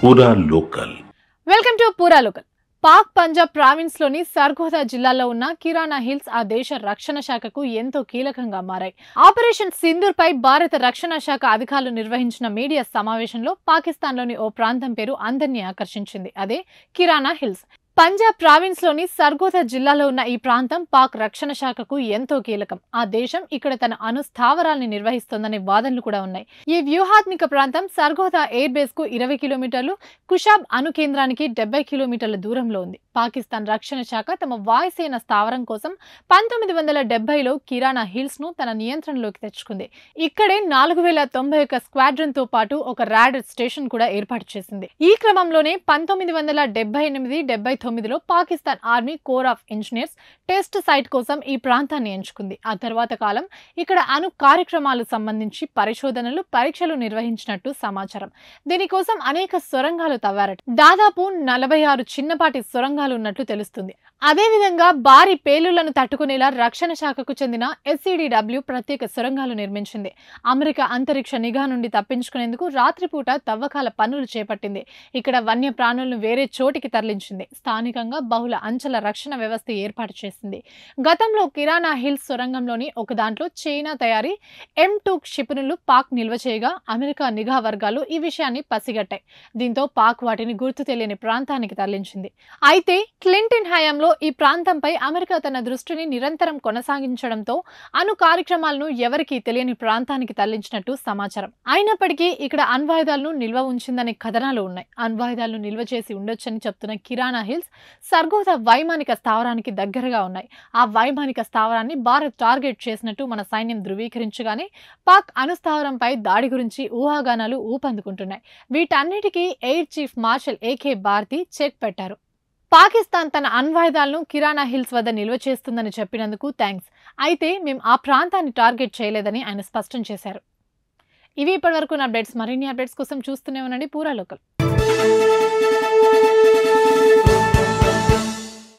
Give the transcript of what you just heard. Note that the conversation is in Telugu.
పూరా లోకల్. వెల్కమ్ టు పూరా లోకల్. పాక్ పంజాబ్ ప్రావిన్స్ లోని సర్గోదా జిల్లాలో ఉన్న కిరాణా హిల్స్ ఆ దేశ రక్షణ శాఖకు ఎంతో కీలకంగా మారాయి. ఆపరేషన్ సింధూర్ పై భారత రక్షణ శాఖ అధికారులు నిర్వహించిన మీడియా సమావేశంలో పాకిస్తాన్ లోని ఓ ప్రాంతం పేరు అందరినీ ఆకర్షించింది. అదే కిరాణా హిల్స్. పంజాబ్ ప్రావిన్స్ లోని సర్గోదా జిల్లాలో ఉన్న ఈ ప్రాంతం పాక్ రక్షణ శాఖకు ఎంతో కీలకం. ఆ దేశం ఇక్కడ తన అణు స్థావరాల్ని నిర్వహిస్తోందనే వాదనలు కూడా ఉన్నాయి. ఈ వ్యూహాత్మక ప్రాంతం సర్గోదా ఎయిర్ బేస్ కు 20 కిలోమీటర్లు, కుషాబ్ అణు కేంద్రానికి 70 కిలోమీటర్ల దూరంలో ఉంది. పాకిస్తాన్ రక్షణ శాఖ తమ వాయుసేన స్థావరం కోసం 1970లో కిరాణా హిల్స్ ను తన నియంత్రణలోకి తెచ్చుకుంది. ఇక్కడే 4091 స్క్వాడ్రన్ తో పాటు ఒక రాడర్ స్టేషన్ కూడా ఏర్పాటు చేసింది. ఈ క్రమంలోనే 1978-79లో Pakistan army corps of engineers test site కోసం ఈ ప్రాంతాన్ని ఎంచుకుంది. ఆ తర్వాత కాలం ఇక్కడ అణు కార్యక్రమాలు సంబంధించి పరిశోధనలు, పరీక్షలు నిర్వహించినట్టు సమాచారం. దీనికోసం అనేక సొరంగాలు తవ్వారట. దాదాపు 46 చిన్నపాటి సొరంగాలు ఉన్నట్లు తెలుస్తుంది. అదేవిధంగా భారీ పేలుళ్లను తట్టుకునేలా రక్షణ శాఖకు చెందిన SCDW ప్రత్యేక సొరంగాలు నిర్మించింది. అమెరికా అంతరిక్ష నిఘా నుండి తప్పించుకునేందుకు రాత్రిపూట తవ్వకాల పనులు చేపట్టింది. ఇక్కడ వన్య ప్రాణులను వేరే చోటికి తరలించింది. స్థానికంగా బహుళ అంచెల రక్షణ వ్యవస్థ ఏర్పాటు చేసింది. గతంలో కిరాణా హిల్స్ సొరంగంలోని ఒక దాంట్లో చైనా తయారీ M2 క్షిపణులు పాక్ నిల్వ చేయగా అమెరికా నిఘా వర్గాలు ఈ విషయాన్ని పసిగట్టాయి. దీంతో పాక్ వాటిని గుర్తు తెలియని ప్రాంతానికి తరలించింది. అయితే క్లింటన్ హయాంలో ఈ ప్రాంతంపై అమెరికా తన దృష్టిని నిరంతరం కొనసాగించడంతో అణు కార్యక్రమాలను ఎవరికీ తెలియని ప్రాంతానికి తరలించినట్టు సమాచారం. అయినప్పటికీ ఇక్కడ అణ్వాయుధాలను నిల్వ ఉంచిందనే కథనాలు ఉన్నాయి. అణ్వాయుధాలను నిల్వ చేసి ఉండొచ్చని చెప్తున్న కిరాణా హిల్స్ సర్గోదా వైమానిక స్థావరానికి దగ్గరగా ఉన్నాయి. ఆ వైమానిక స్థావరాన్ని భారత్ టార్గెట్ చేసినట్టు మన సైన్యం ధృవీకరించగానే పాక్ అణు స్థావరంపై దాడి గురించి ఊహాగానాలు ఊపందుకుంటున్నాయి. వీటన్నిటికీ air chief marshal AK Bharati check పెట్టారు. పాకిస్తాన్ తన అణ్వాయుధాలను కిరాణా హిల్స్ వద్ద నిల్వ చేస్తుందని చెప్పినందుకు థ్యాంక్స్. అయితే మేము ఆ ప్రాంతాన్ని టార్గెట్ చేయలేదని ఆయన స్పష్టం చేశారు. ఇవి ఇప్పటివరకు నా అప్డేట్స్. మరిన్ని అప్డేట్స్ కోసం చూస్తూనే ఉండండి పూరా లోకల్.